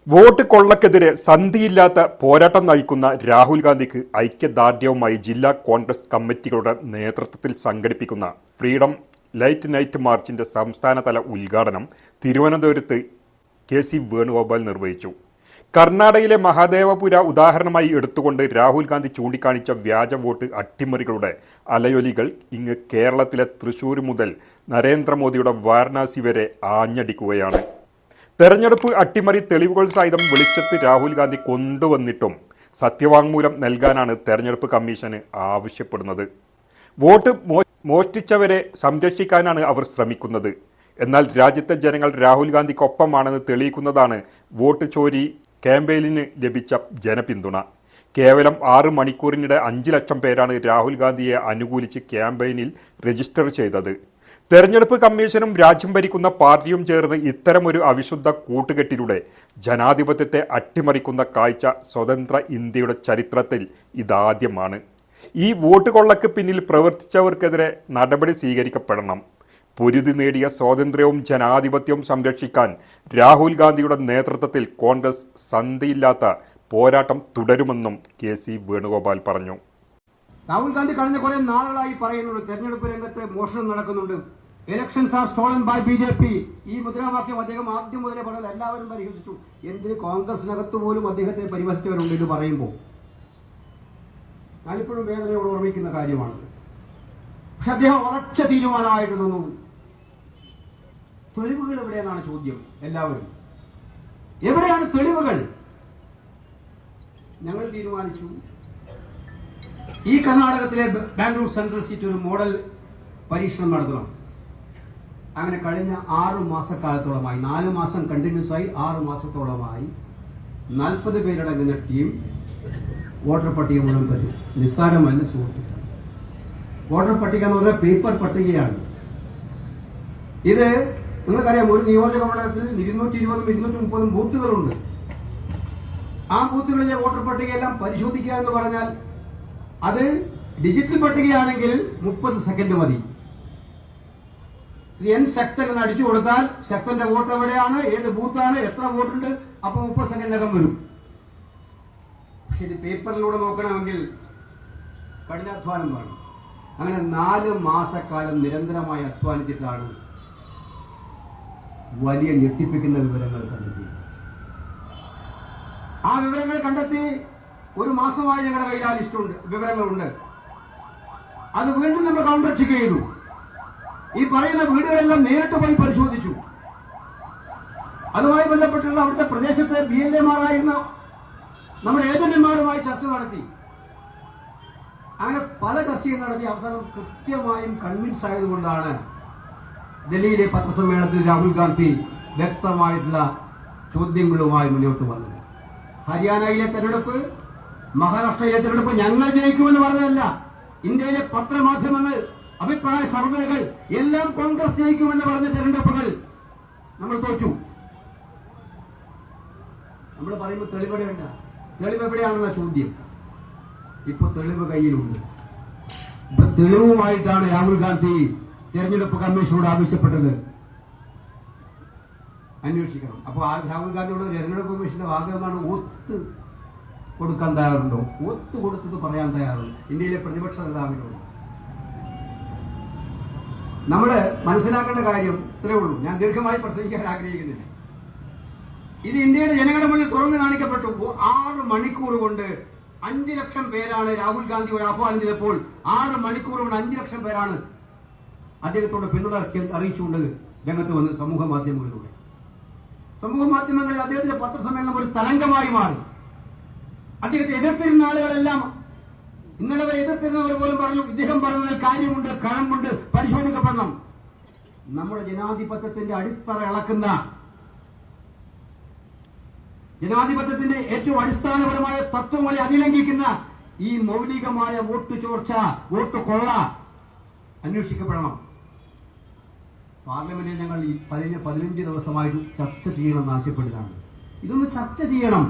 Vote കൊള്ളക്കെതിരെ സന്ധിയില്ലാത്ത പോരാട്ടം നയിക്കുന്ന രാഹുൽ ഗാന്ധിക്ക് ഐക്യദാർഢ്യവുമായി ജില്ലാ കോൺഗ്രസ് കമ്മിറ്റികളുടെ നേതൃത്വത്തിൽ സംഘടിപ്പിക്കുന്ന ഫ്രീഡം ലൈറ്റ് നൈറ്റ് മാർച്ചിന്റെ സംസ്ഥാനതല ഉദ്ഘാടനം തിരുവനന്തപുരത്ത് കെ.സി. വേണുഗോപാൽ നിർവഹിച്ചു. കർണാടകയിലെ മഹാദേവപുര ഉദാഹരണമായി എടുത്തുകൊണ്ട് രാഹുൽ ഗാന്ധി ചൂണ്ടിക്കാണിച്ച വ്യാജ വോട്ട് അട്ടിമറികളുടെ അലയൊലികൾ ഇങ്ങ് കേരളത്തിലെ തൃശ്ശൂർ മുതൽ നരേന്ദ്രമോദിയുടെ വാരണാസി വരെ ആഞ്ഞടിക്കുകയാണ്. തെരഞ്ഞെടുപ്പ് അട്ടിമറി തെളിവുകൾ സഹിതം വെളിച്ചത്ത് രാഹുൽ ഗാന്ധി കൊണ്ടുവന്നിട്ടും സത്യവാങ്മൂലം നൽകാനാണ് തെരഞ്ഞെടുപ്പ് കമ്മീഷന് ആവശ്യപ്പെടുന്നത്. വോട്ട് മോഷ്ടിച്ചവരെ സംരക്ഷിക്കാനാണ് അവർ ശ്രമിക്കുന്നത്. എന്നാൽ രാജ്യത്തെ ജനങ്ങൾ രാഹുൽ ഗാന്ധിക്കൊപ്പമാണെന്ന് തെളിയിക്കുന്നതാണ് വോട്ട് ചോരി ക്യാമ്പയിനിന് ലഭിച്ച ജനപിന്തുണ. കേവലം 6 മണിക്കൂറിനിടെ 5 ലക്ഷം പേരാണ് രാഹുൽ ഗാന്ധിയെ അനുകൂലിച്ച് ക്യാമ്പയിനിൽ രജിസ്റ്റർ ചെയ്തത്. തെരഞ്ഞെടുപ്പ് കമ്മീഷനും രാജ്യം ഭരിക്കുന്ന പാർട്ടിയും ചേർന്ന് ഇത്തരമൊരു അവിശുദ്ധ കൂട്ടുകെട്ടിലൂടെ ജനാധിപത്യത്തെ അട്ടിമറിക്കുന്ന കാഴ്ച സ്വതന്ത്ര ഇന്ത്യയുടെ ചരിത്രത്തിൽ ഇതാദ്യമാണ്. ഈ വോട്ട് കൊള്ളക്ക് പിന്നിൽ പ്രവർത്തിച്ചവർക്കെതിരെ നടപടി സ്വീകരിക്കപ്പെടണം. പൊരുതി നേടിയ സ്വാതന്ത്ര്യവും ജനാധിപത്യവും സംരക്ഷിക്കാൻ രാഹുൽ ഗാന്ധിയുടെ നേതൃത്വത്തിൽ കോൺഗ്രസ് സന്ധിയില്ലാത്ത പോരാട്ടം തുടരുമെന്നും കെ.സി. വേണുഗോപാൽ പറഞ്ഞു. രാഹുൽ ഗാന്ധി കഴിഞ്ഞ കുറെ നാളുകളായി പറയുന്നുണ്ട് തെരഞ്ഞെടുപ്പ് രംഗത്ത് മോഷണം നടക്കുന്നുണ്ട്, elections are stolen by BJP. ഈ മുദ്രാവാക്യം അദ്ദേഹം ആദ്യം മുതലേ പറഞ്ഞത് എല്ലാവരും പരിഹസിച്ചു. എന്തിന് കോൺഗ്രസിനകത്ത് പോലും അദ്ദേഹത്തെ പരിഹസിച്ചവരുണ്ട് ഇത് പറയുമ്പോൾ. ഞാനിപ്പോഴും വേദനയോട് ഓർമ്മിക്കുന്ന കാര്യമാണ്. പക്ഷെ അദ്ദേഹം ഉറച്ച തീരുമാനമായിട്ട് തോന്നുന്നു. തെളിവുകൾ എവിടെയാണ് ചോദ്യം. എല്ലാവരും എവിടെയാണ് തെളിവുകൾ? ഞങ്ങൾ തീരുമാനിച്ചു ഈ കർണാടകത്തിലെ ബാംഗ്ലൂർ സെൻട്രൽ സീറ്റ് ഒരു മോഡൽ പരീക്ഷണം നടത്തണം. അങ്ങനെ കഴിഞ്ഞ 6 മാസക്കാലത്തോളമായി 4 മാസം കണ്ടിന്യൂസ് ആയി 6 മാസത്തോളമായി 40 പേരടങ്ങുന്ന ടീം വോട്ടർ പട്ടിക മുഴുവൻ തരും. നിസ്സാരമല്ല സുഹൃത്തുക്കൾ. വോട്ടർ പട്ടിക എന്ന് പറഞ്ഞാൽ പേപ്പർ പട്ടികയാണ്. ഇത് നിങ്ങൾക്കറിയാം, ഒരു നിയോജക മണ്ഡലത്തിൽ 220-230 ബൂത്തുകളുണ്ട്. ആ ബൂത്തുകളിലെ വോട്ടർ പട്ടികയെല്ലാം പരിശോധിക്കുക എന്ന് പറഞ്ഞാൽ അത് ഡിജിറ്റൽ പട്ടികയാണെങ്കിൽ 30 സെക്കൻഡ് മതി. N ശക്തൻ എന്ന് അടിച്ചു കൊടുത്താൽ ശക്തന്റെ വോട്ട് എവിടെയാണ്, ഏത് ബൂത്താണ്, എത്ര വോട്ടുണ്ട്, അപ്പൊ 30 സെക്കൻഡിനകം വരും. പക്ഷെ ഇത് പേപ്പറിലൂടെ നോക്കണമെങ്കിൽ കഠിനാധ്വാനം വേണം. അങ്ങനെ 4 മാസക്കാലം നിരന്തരമായി അധ്വാനിച്ചിട്ടാണ് വലിയ ഞെട്ടിപ്പിക്കുന്ന വിവരങ്ങൾ കണ്ടെത്തി. ആ വിവരങ്ങൾ കണ്ടെത്തി 1 മാസമായി ഞങ്ങളുടെ കയ്യിൽ ആ ലിസ്റ്റുണ്ട്, വിവരങ്ങളുണ്ട്. അത് വീണ്ടും നമ്മൾ കൗണ്ടർ ചെക്ക് ചെയ്തു. ഈ പറയുന്ന വീടുകളെല്ലാം നേരിട്ട് പോയി പരിശോധിച്ചു. അതുമായി ബന്ധപ്പെട്ടുള്ള അവിടുത്തെ പ്രദേശത്തെ BLA-മാരായിരുന്ന നമ്മുടെ ഏജന്റുമാരുമായി ചർച്ച നടത്തി. അങ്ങനെ പല ചർച്ചയും നടത്തി അവസാനം കൃത്യമായും കൺവിൻസ് ആയതുകൊണ്ടാണ് ഡൽഹിയിലെ പത്രസമ്മേളനത്തിൽ രാഹുൽ ഗാന്ധി വ്യക്തമായിട്ടുള്ള ചോദ്യങ്ങളുമായി മുന്നോട്ട് വന്നത്. ഹരിയാനയിലെ തെരഞ്ഞെടുപ്പ്, മഹാരാഷ്ട്രയിലെ തെരഞ്ഞെടുപ്പ് ഞങ്ങൾ ജയിക്കുമെന്ന് പറഞ്ഞതല്ല. ഇന്ത്യയിലെ പത്രമാധ്യമങ്ങൾ, അഭിപ്രായ സർവേകൾ എല്ലാം കോൺഗ്രസ് ജയിക്കുമെന്ന് പറഞ്ഞ തെരഞ്ഞെടുപ്പുകൾ നമ്മൾ തോറ്റു. നമ്മൾ പറയുമ്പോൾ തെളിവ് വേണ്ട. തെളിവ് എവിടെയാണെന്ന ചോദ്യം. ഇപ്പൊ തെളിവ് കയ്യിലുണ്ട്. ഇപ്പൊ തെളിവുമായിട്ടാണ് രാഹുൽ ഗാന്ധി തെരഞ്ഞെടുപ്പ് കമ്മീഷനോട് ആവശ്യപ്പെട്ടത്. അന്വേഷിക്കണം. അപ്പോൾ ആ രാഹുൽ ഗാന്ധിയോട് തെരഞ്ഞെടുപ്പ് കമ്മീഷന്റെ ഭാഗമാണ് ഒത്ത് കൊടുക്കാൻ തയ്യാറുണ്ടോ? ഒത്തു കൊടുത്തത് പറയാൻ തയ്യാറുണ്ട് ഇന്ത്യയിലെ പ്രതിപക്ഷ നേതാവിനോട്. നമ്മൾ മനസ്സിലാക്കേണ്ട കാര്യം ഇത്രയേ ഉള്ളൂ. ഞാൻ ദീർഘമായി പ്രസംഗിക്കാൻ ആഗ്രഹിക്കുന്നില്ല. ഇത് ഇന്ത്യയുടെ ജനങ്ങളുടെ മുന്നിൽ തുറന്നു കാണിക്കപ്പെട്ടു. 6 മണിക്കൂർ കൊണ്ട് 5 ലക്ഷം പേരാണ് രാഹുൽ ഗാന്ധി ഒരു ആഹ്വാനം ചെയ്തപ്പോൾ 6 മണിക്കൂർ കൊണ്ട് 5 ലക്ഷം പേരാണ് അദ്ദേഹത്തോട് പിന്തുണ അറിയിച്ചുകൊണ്ട് രംഗത്ത് വന്ന് സമൂഹ മാധ്യമങ്ങളിലൂടെ. സമൂഹ മാധ്യമങ്ങളിൽ അദ്ദേഹത്തിന്റെ പത്രസമ്മേളനം ഒരു തരംഗമായി മാറി. അദ്ദേഹത്തെ എതിർത്തിരുന്ന ആളുകളെല്ലാം ഇന്നലെ വരെ എതിർത്തിരുന്നവർ പോലും പറഞ്ഞു ഇദ്ദേഹം പറഞ്ഞതിൽ കാര്യമുണ്ട്, കഴമ്പുണ്ട്, പരിശോധിക്കപ്പെടണം. നമ്മുടെ ജനാധിപത്യത്തിന്റെ അടിത്തറ ഇളക്കുന്ന, ജനാധിപത്യത്തിന്റെ ഏറ്റവും അടിസ്ഥാനപരമായ തത്വങ്ങളെ അതിലംഘിക്കുന്ന ഈ മൗലികമായ വോട്ട് ചോർച്ച, വോട്ട് കൊള്ള അന്വേഷിക്കപ്പെടണം. പാർലമെന്റിൽ ഞങ്ങൾ ഈ 15 ദിവസമായി ചർച്ച ചെയ്യണമെന്ന് ആവശ്യപ്പെടുകയാണ്. ഇതൊന്ന് ചർച്ച ചെയ്യണം.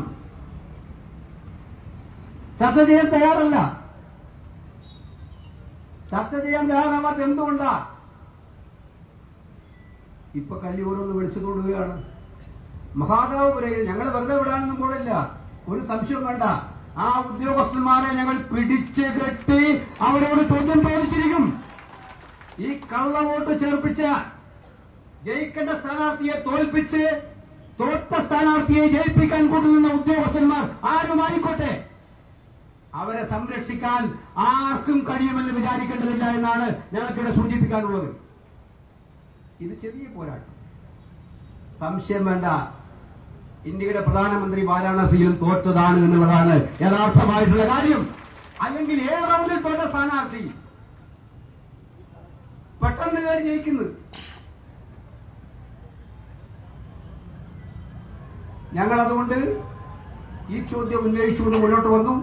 ചർച്ച ചെയ്യാൻ തയ്യാറല്ല. ചർച്ച ചെയ്യാൻ തയ്യാറാവാത്ത എന്തുകൊണ്ടാ? ഇപ്പൊ കല്ലി ഓരോന്ന് വിളിച്ചു കൊടുക്കുകയാണ്. മഹാദേവപുരയിൽ ഞങ്ങൾ വെറുതെ വിടാനൊന്നും പോലില്ല, ഒരു സംശയം വേണ്ട. ആ ഉദ്യോഗസ്ഥന്മാരെ ഞങ്ങൾ പിടിച്ച് കെട്ടി അവരോട് ചോദ്യം ചോദിച്ചിരിക്കും. ഈ കള്ളവോട്ട് ചേർപ്പിച്ച ജയിക്കേണ്ട സ്ഥാനാർത്ഥിയെ തോൽപ്പിച്ച് തോറ്റ സ്ഥാനാർത്ഥിയെ ജയിപ്പിക്കാൻ കൂട്ടുനിന്ന ഉദ്യോഗസ്ഥന്മാർ ആരുമായിക്കോട്ടെ, അവരെ സംരക്ഷിക്കാൻ ആർക്കും കഴിയുമെന്ന് വിചാരിക്കേണ്ടതില്ല എന്നാണ് ഞങ്ങൾക്കിവിടെ സൂചിപ്പിക്കാനുള്ളത്. ഇത് ചെറിയ പോരാട്ടം, സംശയം വേണ്ട. ഇന്ത്യയുടെ പ്രധാനമന്ത്രി വാരാണസിയിലും തോറ്റതാണ് എന്നുള്ളതാണ് യഥാർത്ഥമായിട്ടുള്ള കാര്യം. അല്ലെങ്കിൽ 7 റൗണ്ടിൽ തോറ്റ സ്ഥാനാർത്ഥി പെട്ടെന്ന് കയറി ജയിക്കുന്നത്. ഞങ്ങൾ അതുകൊണ്ട് ഈ ചോദ്യം ഉന്നയിച്ചുകൊണ്ട് മുന്നോട്ട് വന്നു.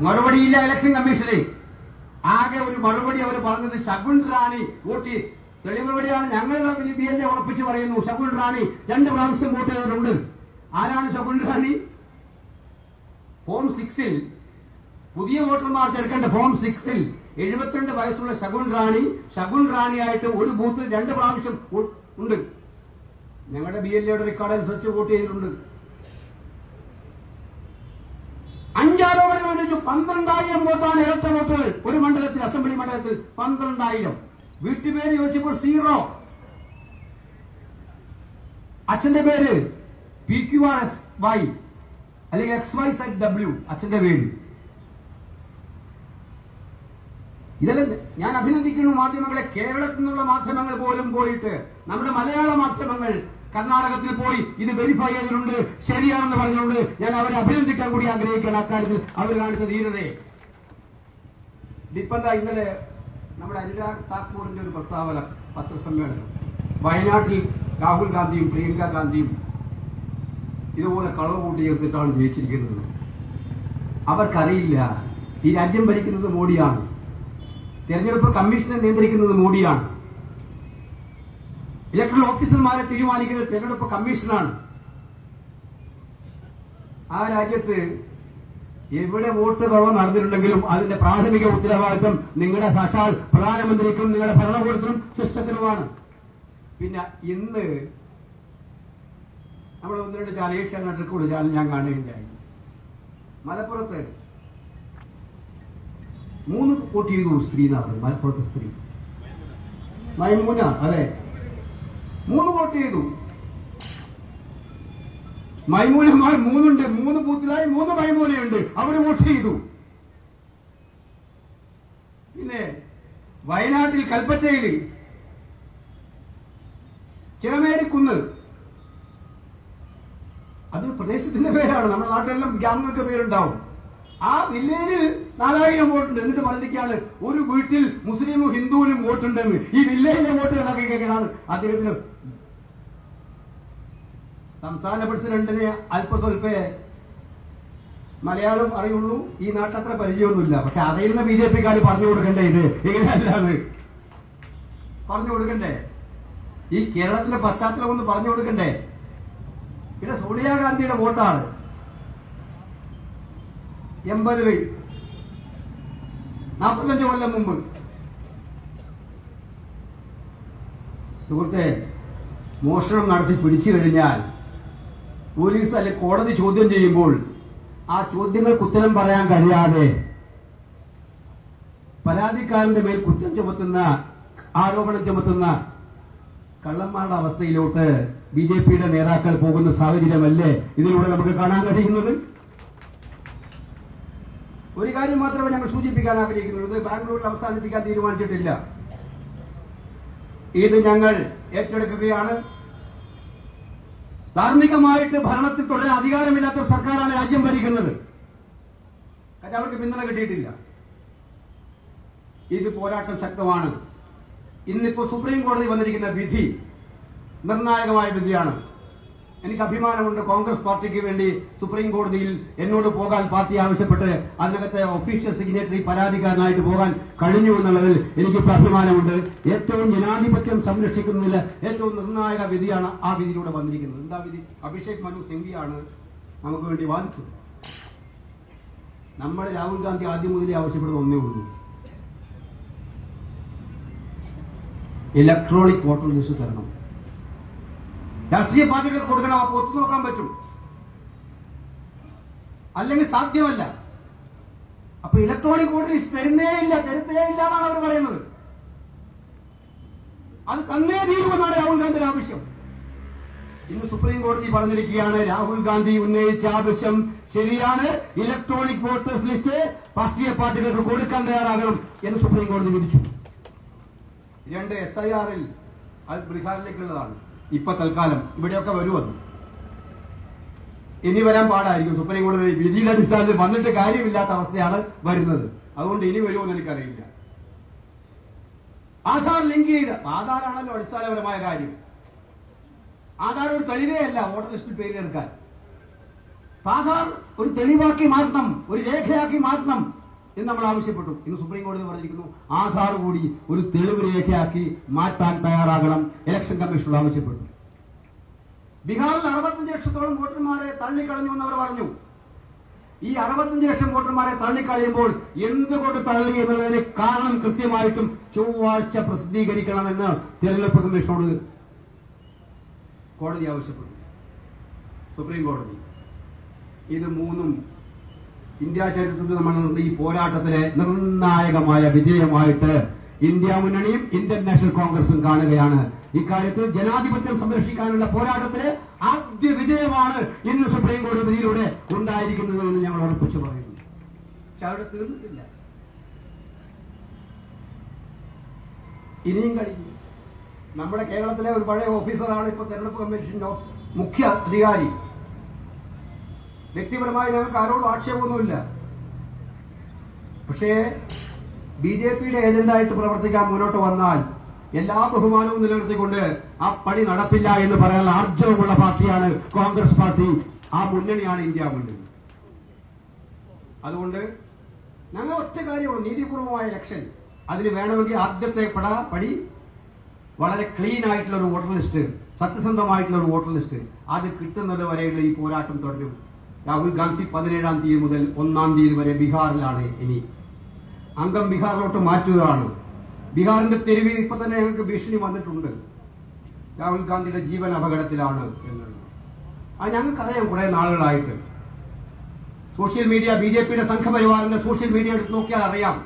മറുപടിയില്ല ഇലക്ഷൻ കമ്മീഷനെ. ആകെ ഒരു മറുപടി അവർ പറഞ്ഞത് ശകുൻ റാണി വോട്ട് തെളിവെവിടെയാണ്. ഞങ്ങളുടെ BLA ഉറപ്പിച്ച് പറയുന്നു ശകുൻ റാണി 2 പ്രാവശ്യം വോട്ട് ചെയ്തിട്ടുണ്ട്. ആരാണ് ശകുൻ റാണി? ഫോം 6-ൽ പുതിയ വോട്ടർമാർ ചേർക്കേണ്ട ഫോം 6-ൽ 72 വയസ്സുള്ള ശകുൻ റാണിയായിട്ട് ഒരു ബൂത്തിൽ 2 പ്രാവശ്യം ഉണ്ട്. ഞങ്ങളുടെ BLAയുടെ റെക്കോർഡ് അനുസരിച്ച് വോട്ട് ചെയ്തിട്ടുണ്ട്. 5 ആരോപണങ്ങൾ ഉന്നയിച്ചു. 12,000 വോട്ടാണ് ഇരട്ട വോട്ടുകൾ ഒരു മണ്ഡലത്തിൽ, അസംബ്ലി മണ്ഡലത്തിൽ 12,000. വീട്ടുപേര് ചോദിച്ചപ്പോൾ 0. അച്ഛന്റെ പേര് PQRSY അല്ലെങ്കിൽ XYZW അച്ഛന്റെ പേര്. ഇതെല്ലാം ഞാൻ അഭിനന്ദിക്കുന്നു മാധ്യമങ്ങളെ. കേരളത്തിൽ നിന്നുള്ള മാധ്യമങ്ങൾ പോലും പോയിട്ട് നമ്മുടെ മലയാള മാധ്യമങ്ങൾ കർണാടകത്തിൽ പോയി ഇത് വെരിഫൈ ചെയ്തിട്ടുണ്ട്, ശരിയാണെന്ന് പറഞ്ഞുകൊണ്ട് ഞാൻ അവരെ അഭിനന്ദിക്കാൻ കൂടി ആഗ്രഹിക്കുകയാണ്. അക്കാര്യത്തിൽ അവർ കാണിച്ച ധീരതയെ. ഇപ്പം ഇന്നലെ നമ്മുടെ അനുരാഗ് താക്കൂറിന്റെ ഒരു പ്രസ്താവന പത്രസമ്മേളനം, വയനാട്ടിൽ രാഹുൽ ഗാന്ധിയും പ്രിയങ്ക ഗാന്ധിയും ഇതുപോലെ കള്ളവോട്ട് ചേർത്തിട്ടാണ് ജയിച്ചിരിക്കുന്നത്. അവർക്കറിയില്ല ഈ രാജ്യം ഭരിക്കുന്നത് മോഡിയാണ്, തെരഞ്ഞെടുപ്പ് കമ്മീഷനെ നിയന്ത്രിക്കുന്നത് മോഡിയാണ്, ഇലക്ട്രൽ ഓഫീസർമാരെ തീരുമാനിക്കുന്നത് തെരഞ്ഞെടുപ്പ് കമ്മീഷനാണ്. ആ രാജ്യത്ത് എവിടെ വോട്ട് കുറവ് നടന്നിട്ടുണ്ടെങ്കിലും അതിന്റെ പ്രാഥമിക ഉത്തരവാദിത്വം നിങ്ങളുടെ സാക്ഷാൽ പ്രധാനമന്ത്രിക്കും നിങ്ങളുടെ ഭരണകൂടത്തിനും സിസ്റ്റത്തിനുമാണ്. പിന്നെ ഇന്ന് നമ്മൾ 1-2 ചാനൽ, ഏഷ്യാനെറ്റ് റെക്കോർഡ് ചാനൽ ഞാൻ കാണുകയുണ്ടായി. മലപ്പുറത്ത് 3 വോട്ട് ചെയ്തു സ്ത്രീ എന്നാണ്. മലപ്പുറത്തെ സ്ത്രീ മൈമൂന, അതെ, 3 വോട്ട് ചെയ്തു. മൈമൂനമാർ 3 ഉണ്ട്, 3 ബൂത്തിലായി 3 മൈമൂനയുണ്ട്, അവര് വോട്ട് ചെയ്തു. പിന്നെ വയനാട്ടിൽ കൽപ്പറ്റയിൽ ചിറമേടിക്കുന്ന്, അത് പ്രദേശത്തിന്റെ പേരാണ്, നമ്മുടെ നാട്ടിലെല്ലാം ഗ്രാമങ്ങൾക്ക് പേരുണ്ടാവും. ആ വില്ലേജിൽ 4,000 വോട്ടുണ്ട്. എന്നിട്ട് പറഞ്ഞിരിക്കുകയാണ് ഒരു വീട്ടിൽ മുസ്ലിമും ഹിന്ദുവിനും വോട്ടുണ്ടെന്ന്. ഈ വില്ലേജിലെ വോട്ട് കണക്കാണ് അദ്ദേഹത്തിന്. സംസ്ഥാന പ്രസിഡന്റിന് അല്പസ്വല്പേ മലയാളം അറിയുള്ളൂ, ഈ നാട്ടത്ര പരിചയമൊന്നുമില്ല. പക്ഷെ അറിയുന്ന BJP-ക്കാർ പറഞ്ഞു കൊടുക്കണ്ടേ? ഇത് എങ്ങനെയല്ലാതെ പറഞ്ഞു കൊടുക്കണ്ടേ? ഈ കേരളത്തിന്റെ പശ്ചാത്തലം ഒന്ന് പറഞ്ഞു കൊടുക്കണ്ടേ? പിന്നെ സോണിയാഗാന്ധിയുടെ വോട്ടാണ് 80-ൽ 45 കൊല്ലം മുമ്പ്. സുഹൃത്തെ, മോഷണം നടത്തി പിടിച്ചു കഴിഞ്ഞാൽ പോലീസ് അല്ലെങ്കിൽ കോടതി ചോദ്യം ചെയ്യുമ്പോൾ ആ ചോദ്യങ്ങൾക്ക് ഉത്തരം പറയാൻ കഴിയാതെ പരാതിക്കാരന്റെ മേൽ കുറ്റം ചുമത്തുന്ന, ആരോപണം ചുമത്തുന്ന കള്ളന്മാരുടെ അവസ്ഥയിലോട്ട് BJP-യുടെ നേതാക്കൾ പോകുന്ന സാഹചര്യമല്ലേ ഇതിലൂടെ നമുക്ക് കാണാൻ കഴിയുന്നത്? ഒരു കാര്യം മാത്രമേ ഞങ്ങൾ സൂചിപ്പിക്കാൻ ആഗ്രഹിക്കുന്നുള്ളൂ. ഇത് ബാംഗ്ലൂരിൽ അവസാനിപ്പിക്കാൻ തീരുമാനിച്ചിട്ടില്ല. ഇത് ഞങ്ങൾ ഏറ്റെടുക്കുകയാണ്. ധാർമ്മികമായിട്ട് ഭരണത്തിൽ തുടരാൻ അധികാരമില്ലാത്ത ഒരു സർക്കാരാണ് രാജ്യം ഭരിക്കുന്നത്. കാരണം അവർക്ക് പിന്തുണ കിട്ടിയിട്ടില്ല. ഇത് പോരാട്ടം ശക്തമാണ്. ഇന്നിപ്പോ സുപ്രീം കോടതി വന്നിരിക്കുന്ന വിധി നിർണായകമായ വിധിയാണ്. എനിക്ക് അഭിമാനമുണ്ട്, കോൺഗ്രസ് പാർട്ടിക്ക് വേണ്ടി സുപ്രീം കോടതിയിൽ എന്നോട് പോകാൻ പാർട്ടി ആവശ്യപ്പെട്ട് അതിനകത്തെ ഒഫീഷ്യൽ സിഗ്നേറ്ററി പരാതിക്കാരനായിട്ട് പോകാൻ കഴിഞ്ഞു എന്നുള്ളതിൽ എനിക്കിപ്പോൾ അഭിമാനമുണ്ട്. ഏറ്റവും ജനാധിപത്യം സംരക്ഷിക്കുന്നതിൽ ഏറ്റവും നിർണായക വിധിയാണ് ആ വിധിയിലൂടെ വന്നിരിക്കുന്നത്. എന്താ വിധി? അഭിഷേക് മനു സിംഘിയാണ് നമുക്ക് വേണ്ടി വാദിച്ചത്. നമ്മൾ രാഹുൽ ഗാന്ധി ആദ്യം മുതലേ ആവശ്യപ്പെടുന്ന ഒന്നേ ഉള്ളൂ, ഇലക്ട്രോണിക് വോട്ടർ ലിസ്റ്റ് തരണം. രാഷ്ട്രീയ പാർട്ടികൾക്ക് കൊടുക്കണം, അപ്പൊ ഒത്തുനോക്കാൻ പറ്റും, അല്ലെങ്കിൽ സാധ്യമല്ല. അപ്പൊ ഇലക്ട്രോണിക് വോട്ട് ലിസ്റ്റ് തരുന്നേ ഇല്ല എന്നാണ് അവർ പറയുന്നത്. അത് തന്നേ തീരുമെന്നാണ് രാഹുൽ ഗാന്ധിയുടെ ആവശ്യം. ഇന്ന് സുപ്രീം കോടതി പറഞ്ഞിരിക്കുകയാണ് രാഹുൽ ഗാന്ധി ഉന്നയിച്ച ആവശ്യം ശരിയാണ്, ഇലക്ട്രോണിക് വോട്ടേഴ്സ് ലിസ്റ്റ് രാഷ്ട്രീയ പാർട്ടികൾക്ക് കൊടുക്കാൻ തയ്യാറാകണം എന്ന് സുപ്രീം കോടതി വിധിച്ചു. 2 SIR-ൽ അത് ബീഹാറിലേക്കുള്ളതാണ്. ഇപ്പൊ തൽക്കാലം ഇവിടെയൊക്കെ വരുമെന്ന്, ഇനി വരാൻ പാടായിരിക്കും. സുപ്രീം കോടതി വിധിയുടെ അടിസ്ഥാനത്തിൽ വന്നിട്ട് കാര്യമില്ലാത്ത അവസ്ഥയാണ് വരുന്നത്. അതുകൊണ്ട് ഇനി വരുമെന്ന് എനിക്കറിയില്ല. ആധാർ ലിങ്ക് ചെയ്ത്, ആധാറാണല്ലോ അടിസ്ഥാനപരമായ കാര്യം. ആധാർ ഒരു തെളിവേ അല്ല വോട്ടർ ലിസ്റ്റിൽ പേര് ചേർക്കാൻ. ആധാർ ഒരു തെളിവാക്കി മാറ്റണം, ഒരു രേഖയാക്കി മാറ്റണം എന്ന് നമ്മൾ ആവശ്യപ്പെട്ടു. ഇന്ന് സുപ്രീം കോടതി പറഞ്ഞിരിക്കുന്നു ആധാർ കൂടി ഒരു തെളിവ് രേഖയാക്കി മാറ്റാൻ തയ്യാറാകണം ഇലക്ഷൻ കമ്മീഷനോട് ആവശ്യപ്പെട്ടു. ബീഹാറിൽ 65 ലക്ഷത്തോളം വോട്ടർമാരെ തള്ളിക്കളഞ്ഞു എന്നവർ പറഞ്ഞു. ഈ 65 ലക്ഷം വോട്ടർമാരെ തള്ളിക്കളയുമ്പോൾ എന്തുകൊണ്ട് തള്ളി എന്നുള്ളതിന് കാരണം കൃത്യമായിട്ടും ചൊവ്വാഴ്ച പ്രസിദ്ധീകരിക്കണമെന്ന് തെരഞ്ഞെടുപ്പ് കമ്മീഷനോട് കോടതി ആവശ്യപ്പെട്ടു. സുപ്രീം കോടതി ഇത് മൂന്നും ഇന്ത്യ ചരിത്രത്തിൽ നമ്മൾ ഈ പോരാട്ടത്തിലെ നിർണായകമായ വിജയമായിട്ട് ഇന്ത്യ മുന്നണിയും ഇന്ത്യൻ നാഷണൽ കോൺഗ്രസും കാണുകയാണ്. ഇക്കാര്യത്തിൽ ജനാധിപത്യം സംരക്ഷിക്കാനുള്ള പോരാട്ടത്തിലെ ആദ്യ വിജയമാണ് ഇന്ന് സുപ്രീം കോടതിയിലൂടെ ഉണ്ടായിരിക്കുന്നത് എന്ന് ഞങ്ങൾ ഉറപ്പിച്ചു പറയുന്നു. പക്ഷെ അവിടെ തീർന്നിട്ടില്ല, ഇനിയും കഴിഞ്ഞു. നമ്മുടെ കേരളത്തിലെ ഒരു പഴയ ഓഫീസറാണ് ഇപ്പോൾ തെരഞ്ഞെടുപ്പ് കമ്മീഷന്റെ മുഖ്യ അധികാരി. വ്യക്തിപരമായി ഞങ്ങൾക്ക് ആരോടും ആക്ഷേപമൊന്നുമില്ല. പക്ഷേ BJPയുടെ ഏജന്റായിട്ട് പ്രവർത്തിക്കാൻ മുന്നോട്ട് വന്നാൽ എല്ലാ ബഹുമാനവും നിലനിർത്തിക്കൊണ്ട് ആ പണി നടപ്പില്ല എന്ന് പറയാനുള്ള ആർജവമുള്ള പാർട്ടിയാണ് കോൺഗ്രസ് പാർട്ടി. ആ മുന്നണിയാണ് ഇന്ത്യ മുന്നണി. അതുകൊണ്ട് ഞങ്ങൾ ഒറ്റ കാര്യമുള്ളൂ, നീതിപൂർവമായ ഇലക്ഷൻ. അതിന് വേണമെങ്കിൽ ആദ്യത്തെ പടി വളരെ ക്ലീൻ ആയിട്ടുള്ള ഒരു വോട്ടർ ലിസ്റ്റ്, സത്യസന്ധമായിട്ടുള്ള ഒരു വോട്ടർ ലിസ്റ്റ്, അത് കിട്ടുന്നത് വരെയുള്ള ഈ പോരാട്ടം തുടരും. രാഹുൽ ഗാന്ധി 17-ാം തീയതി മുതൽ 1-ാം തീയതി വരെ ബീഹാറിലാണ്. ഇനി അംഗം ബീഹാറിലോട്ട് മാറ്റുകയാണ്. ബീഹാറിന്റെ തെരുവിൽ ഇപ്പൊ തന്നെ ഞങ്ങൾക്ക് ഭീഷണി വന്നിട്ടുണ്ട്, രാഹുൽ ഗാന്ധിയുടെ ജീവൻ അപകടത്തിലാണ് എന്നുള്ളത്. അത് ഞങ്ങൾക്കറിയാം കുറെ നാളുകളായിട്ട്. സോഷ്യൽ മീഡിയ, BJPയുടെ സംഘപരിവാറിന്റെ സോഷ്യൽ മീഡിയ എടുത്ത് നോക്കിയാൽ അറിയാം.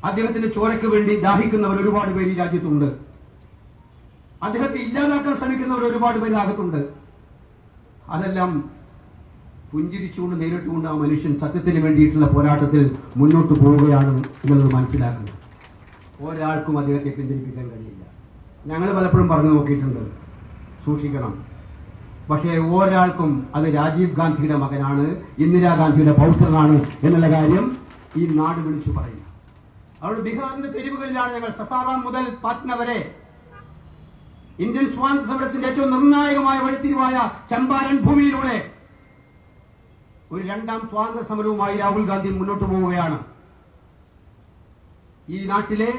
അദ്ദേഹത്തിന്റെ ചോരയ്ക്ക് വേണ്ടി ദാഹിക്കുന്നവർ ഒരുപാട് പേര് ഈ രാജ്യത്തുണ്ട്. അദ്ദേഹത്തെ ഇല്ലാതാക്കാൻ ശ്രമിക്കുന്നവർ ഒരുപാട് പേര് അകത്തുണ്ട്. അതെല്ലാം പുഞ്ചിരിച്ചുകൊണ്ട് നേരിട്ടുകൊണ്ട് ആ മനുഷ്യൻ സത്യത്തിന് വേണ്ടിയിട്ടുള്ള പോരാട്ടത്തിൽ മുന്നോട്ട് പോവുകയാണ് എന്നുള്ളത് മനസ്സിലാക്കുന്നത്. ഒരാൾക്കും അദ്ദേഹത്തെ പിന്തിരിപ്പിക്കാൻ കഴിയില്ല. ഞങ്ങൾ പലപ്പോഴും പറഞ്ഞു നോക്കിയിട്ടുണ്ട്, സൂക്ഷിക്കണം. പക്ഷേ ഒരാൾക്കും അത് രാജീവ് ഗാന്ധിയുടെ മകനാണ്, ഇന്ദിരാഗാന്ധിയുടെ പൗത്രനാണ് എന്നുള്ള കാര്യം ഈ നാട് വിളിച്ചു പറയും. അവിടെ ബീഹാറിന്റെ തെരുവുകളിലാണ് ഞങ്ങൾ സസാറാം മുതൽ പാറ്റ്ന വരെ ഇന്ത്യൻ സ്വാതന്ത്ര്യ സമരത്തിന്റെ ഏറ്റവും നിർണായകമായ വഴിത്തിരിവായ ചമ്പാരൻ ഭൂമിയിലൂടെ ഒരു 2ാം സ്വാതന്ത്ര്യ സമരവുമായി രാഹുൽ ഗാന്ധി മുന്നോട്ട് പോവുകയാണ്. ഈ നാട്ടിലെ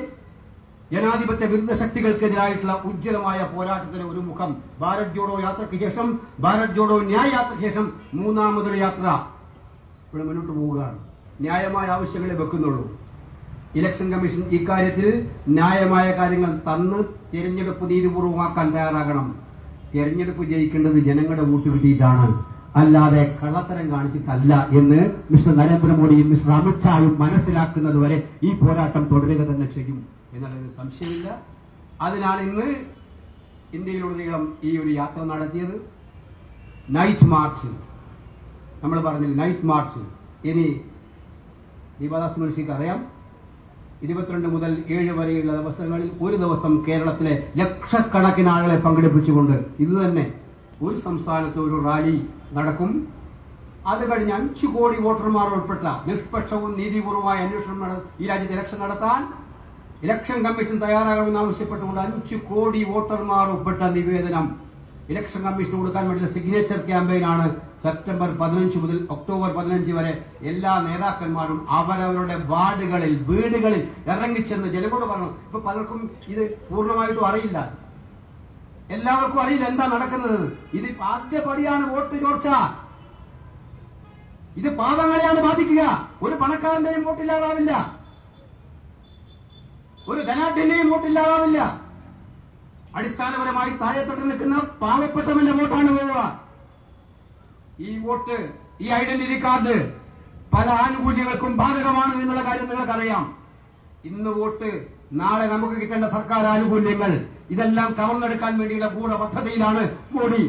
ജനാധിപത്യ വിരുദ്ധ ശക്തികൾക്കെതിരായിട്ടുള്ള ഉജ്ജ്വലമായ പോരാട്ടത്തിന് ഒരു മുഖം. ഭാരത് ജോഡോ യാത്രയ്ക്ക് ശേഷം, ഭാരത് ജോഡോ ന്യായ് യാത്രയ്ക്ക് ശേഷം 3ാമതൊരു യാത്ര ഇവിടെ മുന്നോട്ട് പോവുകയാണ്. ന്യായമായ ആവശ്യങ്ങളെ വെക്കുന്നുള്ളൂ. ഇലക്ഷൻ കമ്മീഷൻ ഇക്കാര്യത്തിൽ ന്യായമായ കാര്യങ്ങൾ തന്ന് തെരഞ്ഞെടുപ്പ് നീതിപൂർവമാക്കാൻ തയ്യാറാകണം. തെരഞ്ഞെടുപ്പ് ജയിക്കേണ്ടത് ജനങ്ങളുടെ വോട്ട് കിട്ടിയിട്ടാണ്, അല്ലാതെ കള്ളത്തരം കാണിച്ചിട്ടല്ല എന്ന് മിസ്റ്റർ നരേന്ദ്രമോദിയും മിസ്റ്റർ അമിത്ഷായും മനസ്സിലാക്കുന്നത് വരെ ഈ പോരാട്ടം തുടരുക തന്നെ ചെയ്യും എന്നുള്ളതിന് സംശയമില്ല. അതിനാണ് ഇന്ന് ഇന്ത്യയിലുടനീളം ഈ ഒരു യാത്ര നടത്തിയത്. നൈറ്റ് മാർച്ച്, നമ്മൾ പറഞ്ഞില്ല നൈറ്റ് മാർച്ച്. ഇനി ദീപദാസ് മുൻഷിക്ക് അറിയാം, 22 മുതൽ 7 വരെയുള്ള ദിവസങ്ങളിൽ ഒരു ദിവസം കേരളത്തിലെ ലക്ഷക്കണക്കിന് ആളുകളെ പങ്കെടുപ്പിച്ചുകൊണ്ട് ഇത് തന്നെ ഒരു സംസ്ഥാനത്ത് ഒരു റാലി നടക്കും. അത് കഴിഞ്ഞ് 5 കോടി വോട്ടർമാർ ഉൾപ്പെട്ട നിഷ്പക്ഷവും നീതിപൂർവമായ അന്വേഷണം ഈ രാജ്യത്ത് ഇലക്ഷൻ നടത്താൻ ഇലക്ഷൻ കമ്മീഷൻ തയ്യാറാകണമെന്ന് ആവശ്യപ്പെട്ടുകൊണ്ട് 5 കോടി വോട്ടർമാർ ഉൾപ്പെട്ട നിവേദനം ഇലക്ഷൻ കമ്മീഷന് കൊടുക്കാൻ വേണ്ടിയുള്ള സിഗ്നേച്ചർ ക്യാമ്പയിനാണ് സെപ്റ്റംബർ 15 മുതൽ ഒക്ടോബർ 15 വരെ എല്ലാ നേതാക്കന്മാരും അവരവരുടെ വാർഡുകളിൽ, വീടുകളിൽ ഇറങ്ങിച്ചെന്ന് ജനങ്ങളോട് പറഞ്ഞു. ഇപ്പൊ പലർക്കും ഇത് പൂർണ്ണമായിട്ടും അറിയില്ല, എല്ലാവർക്കും അറിയില്ല എന്താ നടക്കുന്നത്. ഇത് ആദ്യ പടിയാണ് വോട്ട് ചോർച്ച. ഇത് പാവങ്ങളെയാണ് ബാധിക്കുക. ഒരു പണക്കാരന്റെയും വോട്ടില്ലാതാവില്ല, ഒരു ധനാഢ്യന്റെയും വോട്ടില്ലാതാവില്ല. അടിസ്ഥാനപരമായി താഴെത്തട്ടിൽ നിൽക്കുന്ന പാവപ്പെട്ടവന്റെ വോട്ടാണ് പോവുക. ഈ വോട്ട്, ഈ ഐഡന്റിറ്റി കാർഡ് പല ആനുകൂല്യങ്ങൾക്കും ബാധകമാണ് എന്നുള്ള കാര്യം നിങ്ങൾക്കറിയാം. ഇന്ന് വോട്ട്, നാളെ നമുക്ക് കിട്ടേണ്ട സർക്കാർ ആനുകൂല്യങ്ങൾ, ഇതെല്ലാം കവർന്നെടുക്കാൻ വേണ്ടിയുള്ള ഗൂഢപദ്ധതിയിലാണ് മോഡി.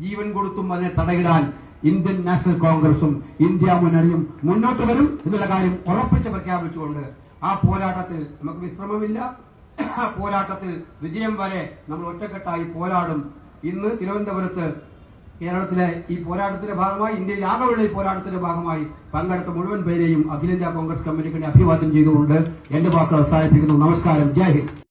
ജീവൻ കൊടുത്തും അതിനെ തടയിടാൻ ഇന്ത്യൻ നാഷണൽ കോൺഗ്രസും ഇന്ത്യ മുന്നണിയും മുന്നോട്ട് വരും എന്നുള്ള കാര്യം ഉറപ്പിച്ച് പ്രഖ്യാപിച്ചുകൊണ്ട് ആ പോരാട്ടത്തിൽ നമുക്ക് വിശ്രമമില്ല. ആ പോരാട്ടത്തിൽ വിജയം വരെ നമ്മൾ ഒറ്റക്കെട്ടായി പോരാടും. ഇന്ന് തിരുവനന്തപുരത്ത് കേരളത്തിലെ ഈ പോരാട്ടത്തിന്റെ ഭാഗമായി, ഇന്ത്യയിൽ ആകെയുള്ള ഈ പോരാട്ടത്തിന്റെ ഭാഗമായി പങ്കെടുത്ത മുഴുവൻ പേരെയും അഖിലേന്ത്യാ കോൺഗ്രസ് കമ്മിറ്റിക്ക് അഭിവാദ്യം ചെയ്തുകൊണ്ട് എന്റെ വാക്കുകൾ അവസാനിപ്പിക്കുന്നു. നമസ്കാരം. ജയ് ഹിന്ദ്.